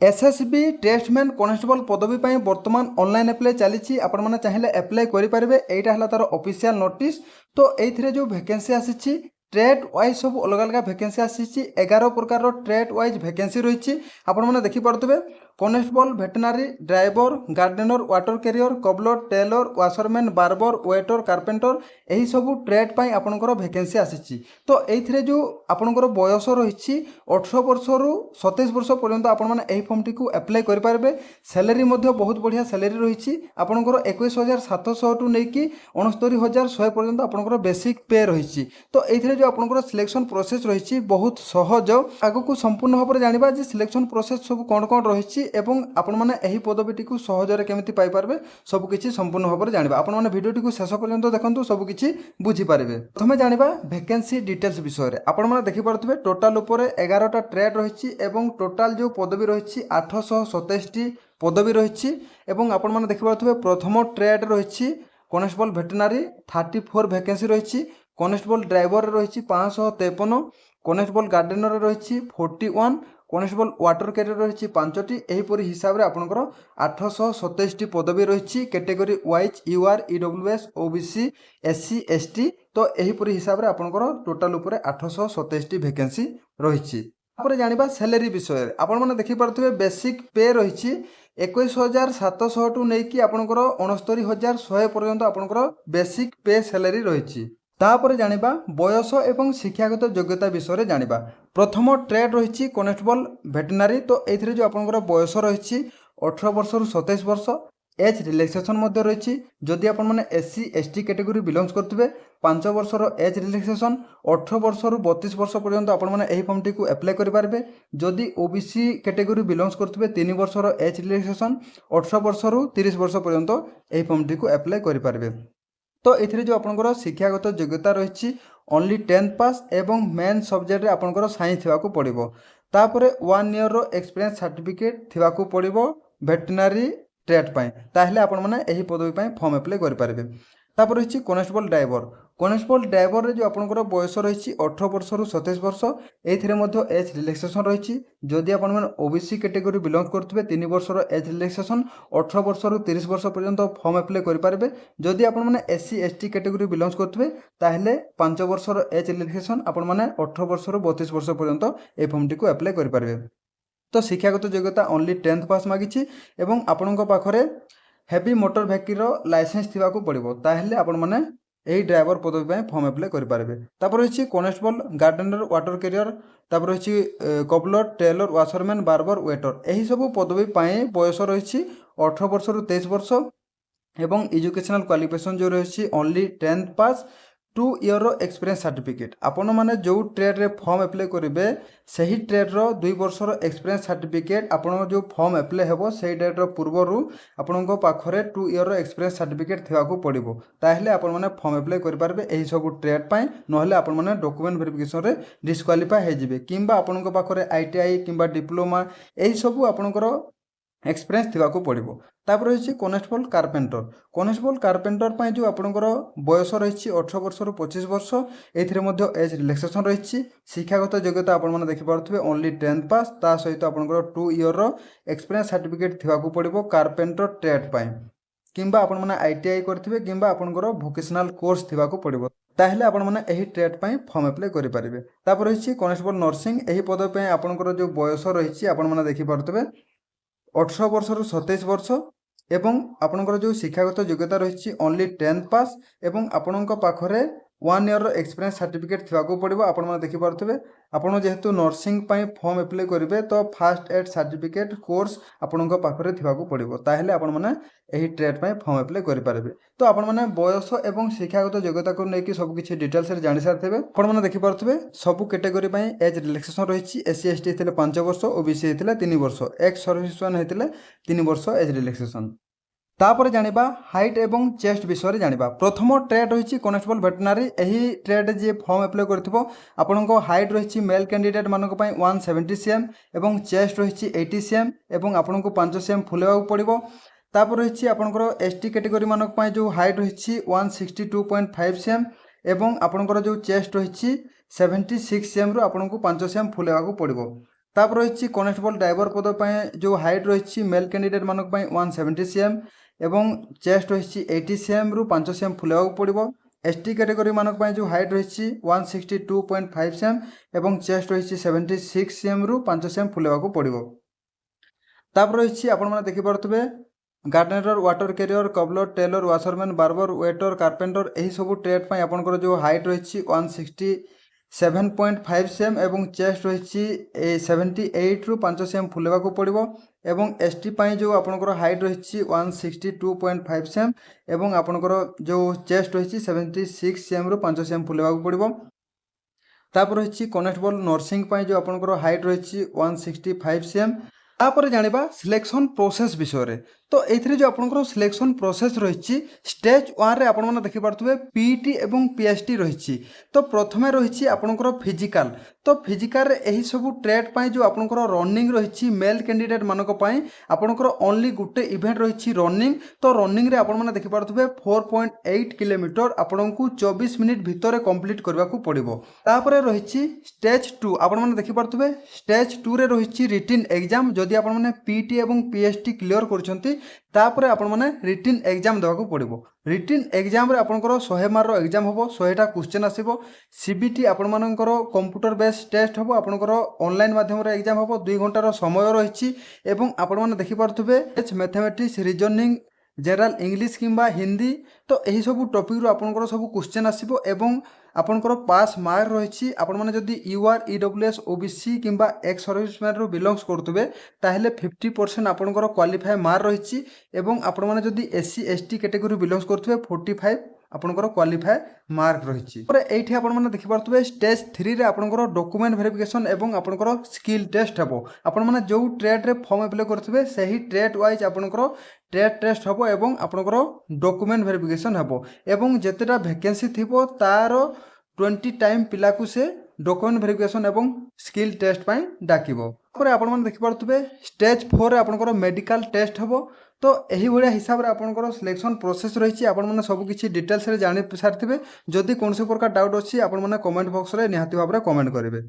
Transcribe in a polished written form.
SSB टेस्टमैन constable पदवी पर बर्तमान ऑनलाइन अप्लाई चली आपण चाहिए अप्लाई करेंगे। यहाँ है तार ऑफिशियल नोटिस। तो ये जो वैकेंसी आसी ट्रेड वाइज सब अलग अलग वैकेंसी आसी 11 प्रकार ट्रेड वाइज वैकेंसी रही। आपने देखिपे कॉन्स्टेबल भेटेनारी driver gardener water carrier cobbler tailor washerman barber waiter carpenter यही सब ट्रेड पर आपंकर वैकेंसी आसी। तो ये जो आपंकर बयस रही 18 वर्ष रु 27 वर्ष पर्यंत आपने फॉर्म टी अप्लाई करेंगे। सैलरी बहुत बढ़िया सैलरी रही आपंकर 21,700 टू लेकिन 69,100 पर्यंत आपंकर बेसिक पे रही। तो ये जो आपंकर सिलेक्शन प्रोसेस रही बहुत सहज। आगक संपूर्ण भाव में जाना जे सिलेक्शन प्रोसेस सब कौन कौन रही आपण मैंने पदवीटी को सहजरे केमी पाइपर सबकि संपूर्ण भाव में जाना। आपण मैंने भिडियो शेष पर्यंत देखो सबकि बुझीपारे। प्रथम जाना वैकेंसी डिटेल्स विषय में। आपण मैंने देखिपे टोटाल उपर 11टा ट्रेड रही टोटाल जो पदवी रही 827 पदवी रही। आपण मैंने देखिपे प्रथम ट्रेड रही कॉन्स्टेबल भेटेनारी 34 वैकेंसी रही। कॉन्स्टेबल ड्राइवर रही 553। कॉन्स्टेबल गार्डेनर रही 41। कॉन्स्टेबल वाटर कैरियर रही 5टी। यहीपरि हिसाब से आपंकर 827 पदवी रही category wise UR EWS OBC SC ST. तो यहीपरि हिसाब से आपंकर टोटाल उपर 827 वैकेंसी रही। जाना सैलरी विषय में। आपण मैंने देखिपे बेसिक पे रही 21,700 टू लेकिन आपंकर 69,100 पर्यंत आपंकर बेसिक पे सैलरी रही। तापर जानिबा बयस एवं शिक्षागत योग्यता विषय में जानिबा। प्रथम ट्रेड रही कॉन्स्टेबल भेटेनारी। तो ये जो आपंकर बयस रही 18 वर्ष रु 27 वर्ष। एज रिलैक्सेशन रही जदि आपण मैंने एससी एसटी कैटेगरी बिलोंग्स करते 5 वर्षर एज रिलैक्सेशन। 18 वर्ष रु 32 वर्ष पर्यंत आपण मैंने फॉर्म टी अप्लाई करेंगे। जदि ओबीसी कैटेगरी बिलोंग्स करते 3 वर्षर एज रिलैक्सेशन। 18 वर्ष रु 30 वर्ष पर्यंत फॉर्म टी अप्लाई करेंगे। तो ये जो आपंकर शिक्षागत योग्यता रही ओनली 10th पास एवं मेन सब्जेक्ट आपंकर साइंस थी पड़ो। तापर 1 ईयर एक्सपीरियंस सर्टिफिकेट थी पड़ो भेटेनारी ट्रेड पाई। ताहले आपण माने एही पदवी पाई फॉर्म अप्लाई करेंगे। तापर रही कॉन्स्टेबल ड्राइवर। कॉन्स्टेबल ड्राइवर रे जो आपंकर बयस रही 18 वर्ष रु 27 वर्ष। ये एज रिलैक्सेशन रही जदि आपण माने ओबीसी कैटेगरी बिलोंग करते 3 वर्षर एज रिलैक्सेशन। 18 वर्ष रु 30 वर्ष पर्यंत फॉर्म अप्लाई करेंगे। जदि आपण माने एससी एसटी कैटेगरी बिलोंग करते ताहले 5 वर्षर एज रिलैक्सेशन आपण माने 18 वर्ष रु 32 वर्ष पर्यंत ए फॉर्म टी अप्लाई करेंगे। तो शिक्षागत योग्यता ओनली 10th पास मागिछि एवं आपणक पाखरे हेवी मोटर व्हीकल लाइसेंस थी पड़ो। ताहले आपण माने यही ड्राइवर पदवी पर फॉर्म अप्लाई करेंगे। तापर रही कॉन्स्टेबल गार्डेनर वाटर कैरियर। तापर रही cobbler tailor washerman barber waiter यही सब पदवी पर बयस रही 18 वर्ष रु 23 वर्ष। एवं एजुकेशनल क्वालिफिकेशन जो रही ओनली 10th पास 2 ईयर एक्सपीरियंस सर्टिफिकेट। आपण मैंने जो ट्रेड रे फॉर्म अप्लाई करेंगे सही ट्रेड रो 2 वर्षर एक्सपीरियंस सर्टिफिकेट आपण जो फॉर्म अप्लाई हेबो सही डेट रो पूर्वरु आपण पाखरे 2 ईयर एक्सपीरियंस सर्टिफिकेट थी पड़ो। ताहले आपण माने फॉर्म अप्लाई करेंगे यही सब ट्रेड पाई। नहले आपण माने डॉक्यूमेंट वेरिफिकेशन रे डिस्क्वालीफाई हो जिवे किंबा आपण पाखरे आईटीआई किंबा डिप्लोमा यही सब आपणकर एक्सपीरियंस थी पड़ो। तापर रही कॉन्स्टेबल कारपेंटर। कॉन्स्टेबल कारपेंटर पर जो आपंकर बयस रही 18 वर्ष रु 25 वर्ष। एज रिलैक्सेशन रही शिक्षागत योग्यता आपने देखिपे ओनली 10th पास ता सहित आपंकर 2 ईयर एक्सपीरियंस सर्टिफिकेट थी पड़ो कारपेंटर ट्रेड पाई किंबा आपण माने आईटीआई करथिबे किंबा आपनकर वोकेशनल कोर्स थी पड़ो। ताहले आपण माने एही ट्रेड पाई फॉर्म अप्लाई करि परिबे। तापर रही कॉन्स्टेबल नर्सिंग एही पद पे आपनकर जो बयस रही आपण माने देखि पारथबे 18 वर्ष रु 27 वर्ष। एवं आपनकर जो शिक्षागत योग्यता रही ओनली 10th पास एवं आपनक पाखरे 1 ईयर एक्सपीरियंस सर्टिफिकेट थी पड़ो। आपण माने देखि पारथबे आपण जेहेतु नर्सिंग पाई फॉर्म अप्लाई करेंगे तो फास्ट एड सर्टिफिकेट कोर्स आपनक पाखरे थी पड़ो। ताहले आपण माने एही ट्रेड पाई फॉर्म अप्लाई करि पारबे। तो आपण माने बयस एवं शिक्षागत योग्यता को लेकिन सब किछि डिटेल्स रे जानि सारथबे। आपण माने देखि पारथबे सब कैटेगरी पाई एज रिलैक्सेशन रही एससी एसटी हेतिले 5 वर्ष ओबीसी हेतिले 3 वर्ष एक्स सर्विसमैन हेतिले 3 वर्ष एज रिलैक्सेशन। तापर जानिबा हाइट एवं चेस्ट विषय में जानिबा। प्रथम ट्रेड रही कॉन्स्टेबल भेटेनारी। यही ट्रेड जी फॉर्म अप्लाई करथिबो आपनको हाइट रही मेल कैंडिडेट मानक पई 170 cm एवं चेस्ट रही 80 cm एवं आपनको 5 cm फुलेवा पड़ो। तापर रही आपंकर एसटी कैटेगरी मानक पई जो हाइट रही 162.5 cm एवं आपंकर जो चेस्ट रही 76 cm रु आपनको 5 cm फुलेवा पड़ो। ତାପରେ ରହିଛି କନେଷ୍ଟବଳ ଡ୍ରାଇଭର ପଦ ପାଇଁ ଯେଉଁ ହାଇଟ୍ ରହିଛି ମେଲ୍ କ୍ୟାଣ୍ଡିଡେଟ୍ ମାନଙ୍କ ପାଇଁ 170 cm ଏବଂ ଚେଷ୍ଟ ରହିଛି 80 cm ରୁ 5 cm ଫୁଲେଇବାକୁ ପଡ଼ିବ। ST କ୍ୟାଟେଗୋରୀ ମାନଙ୍କ ପାଇଁ ଯେଉଁ ହାଇଟ୍ ରହିଛି 162.5 cm ଏବଂ ଚେଷ୍ଟ ରହିଛି 76 cm ରୁ 5 cm ଫୁଲେଇବାକୁ ପଡ଼ିବ। ତାପରେ ରହିଛି ଆପଣମାନେ ଦେଖିପାରୁଥିବେ gardener, water carrier, cobbler, tailor, washerman, barber, waiter, carpenter ଏହି ସବୁ ଟ୍ରେଡ୍ ପାଇଁ ଆପଣଙ୍କର ଯେଉଁ ହାଇଟ୍ ରହିଛି 167.5 cm ଏବଂ ଚେଷ୍ଟ ରହିଛି 78 ରୁ 5 cm ଫୁଲେଇବାକୁ ପଡ଼ିବ। ଏବଂ ST ପାଇଁ ଯେଉଁ ଆପଣଙ୍କର ହାଇଟ୍ ରହିଛି 162.5 cm ଏବଂ ଆପଣଙ୍କର ଯେଉଁ ଚେଷ୍ଟ ରହିଛି 76 cm ରୁ 5 cm ଫୁଲେଇବାକୁ ପଡ଼ିବ। ତାପରେ ରହିଛି କନେଷ୍ଟବଳ ନର୍ସିଂ ପାଇଁ ଯେଉଁ ଆପଣଙ୍କର ହାଇଟ୍ ରହିଛି 165 cm। ତାପରେ ଜାଣିବା ସିଲେକ୍ସନ୍ ପ୍ରୋସେସ୍ ବିଷୟରେ। ତ ଏଥିରେ ଯେଉଁ ଆପଣଙ୍କର ସିଲେକ୍ସନ୍ ପ୍ରୋସେସ୍ ରହିଛି ଷ୍ଟେଜ୍ 1ରେ ଆପଣମାନେ ଦେଖିପାରୁଥିବେ PET ଏବଂ PST ରହିଛି। ତ ପ୍ରଥମେ ରହିଛି ଆପଣଙ୍କର ଫିଜିକାଲ। ତ ଫିଜିକାଲରେ ଏହି ସବୁ ଟ୍ରେଡ୍ ପାଇଁ ଯେଉଁ ଆପଣଙ୍କର ରନିଂ ରହିଛି ମେଲ୍ କ୍ୟାଣ୍ଡିଡେଟ୍ ମାନଙ୍କ ପାଇଁ ଆପଣଙ୍କର ଓନ୍ଲି ଗୋଟେ ଇଭେଣ୍ଟ ରହିଛି ରନିଂ। ତ ରନିଂରେ ଆପଣମାନେ ଦେଖିପାରୁଥିବେ 4.8 କିଲୋମିଟର ଆପଣଙ୍କୁ 24 ମିନିଟ୍ ଭିତରେ କମ୍ପ୍ଲିଟ୍ କରିବାକୁ ପଡ଼ିବ। ତାପରେ ରହିଛି ଷ୍ଟେଜ୍ 2। ଆପଣମାନେ ଦେଖିପାରୁଥିବେ ଷ୍ଟେଜ୍ 2ରେ ରହିଛି ରିଟିନ୍ ଏକ୍ଜାମ୍। ଯଦି ଆପଣମାନେ PET ଏବଂ PST କ୍ଲିୟର କରୁଛନ୍ତି ତାପରେ ଆପଣମାନେ ରିଟିନ୍ ଏକ୍ଜାମ୍ ଦେବାକୁ ପଡ଼ିବ। ରିଟିନ୍ ଏକ୍ଜାମ୍ରେ ଆପଣଙ୍କର 100 ମାର୍କର ଏକ୍ଜାମ୍ ହେବ, 100ଟା କ୍ୱେଶ୍ଚନ୍ ଆସିବ। CBT ଆପଣମାନଙ୍କର କମ୍ପ୍ୟୁଟର ବେସ୍ ଟେଷ୍ଟ ହେବ, ଆପଣଙ୍କର ଅନଲାଇନ୍ ମାଧ୍ୟମରେ ଏକ୍ଜାମ୍ ହେବ। 2 ଘଣ୍ଟାର ସମୟ ରହିଛି ଏବଂ ଆପଣମାନେ ଦେଖିପାରୁଥିବେ ମ୍ୟାଥମେଟିକ୍ସ, ରିଜନିଂ, ଜେନେରାଲ ଇଂଲିଶ କିମ୍ବା ହିନ୍ଦୀ। ତ ଏହି ସବୁ ଟପିକ୍ରୁ ଆପଣଙ୍କର ସବୁ କ୍ୱେଶ୍ଚନ୍ ଆସିବ ଏବଂ ଆପଣଙ୍କର ପାସ୍ ମାର୍କ ରହିଛି। ଆପଣମାନେ ଯଦି UR, EWS, OBC କିମ୍ବା ଏକ୍ସ ସର୍ଭିସମ୍ୟାନରୁ ବିଲଙ୍ଗସ୍ କରୁଥିବେ ତାହେଲେ 50% ଆପଣଙ୍କର କ୍ୱାଲିଫାଏ ମାର୍କ ରହିଛି ଏବଂ ଆପଣମାନେ ଯଦି SC ST କ୍ୟାଟେଗୋରୀ ବିଲଙ୍ଗସ୍ କରୁଥିବେ 45 ଆପଣଙ୍କର କ୍ୱାଲିଫାଏ ମାର୍କ ରହିଛି। ତାପରେ ଏଇଠି ଆପଣମାନେ ଦେଖିପାରୁଥିବେ ଷ୍ଟେଜ୍ 3ରେ ଆପଣଙ୍କର ଡକୁମେଣ୍ଟ ଭେରିଫିକେସନ୍ ଏବଂ ଆପଣଙ୍କର ସ୍କିଲ୍ ଟେଷ୍ଟ ହେବ। ଆପଣମାନେ ଯେଉଁ ଟ୍ରେଡ୍ରେ ଫର୍ମ ଆପ୍ଲାଏ କରିଥିବେ ସେହି ଟ୍ରେଡ୍ ୱାଇଜ୍ ଆପଣଙ୍କର ଟ୍ରେଡ୍ ଟେଷ୍ଟ ହେବ ଏବଂ ଆପଣଙ୍କର ଡକୁମେଣ୍ଟ ଭେରିଫିକେସନ୍ ହେବ ଏବଂ ଯେତେଟା ଭ୍ୟାକେନ୍ସି ଥିବ ତାର 20 ଟାଇମ୍ ପିଲାକୁ ସେ ଡକୁମେଣ୍ଟ ଭେରିଫିକେସନ୍ ଏବଂ ସ୍କିଲ୍ ଟେଷ୍ଟ ପାଇଁ ଡାକିବ। ତାପରେ ଆପଣମାନେ ଦେଖିପାରୁଥିବେ ଷ୍ଟେଜ୍ 4ରେ ଆପଣଙ୍କର ମେଡ଼ିକାଲ ଟେଷ୍ଟ ହେବ। ତ ଏହିଭଳିଆ ହିସାବରେ ଆପଣଙ୍କର ସିଲେକ୍ସନ୍ ପ୍ରୋସେସ୍ ରହିଛି। ଆପଣମାନେ ସବୁ କିଛି ଡିଟେଲ୍ସରେ ଜାଣି ସାରିଥିବେ। ଯଦି କୌଣସି ପ୍ରକାର ଡାଉଟ୍ ଅଛି ଆପଣମାନେ କମେଣ୍ଟ ବକ୍ସରେ ନିହାତି ଭାବରେ କମେଣ୍ଟ କରିବେ।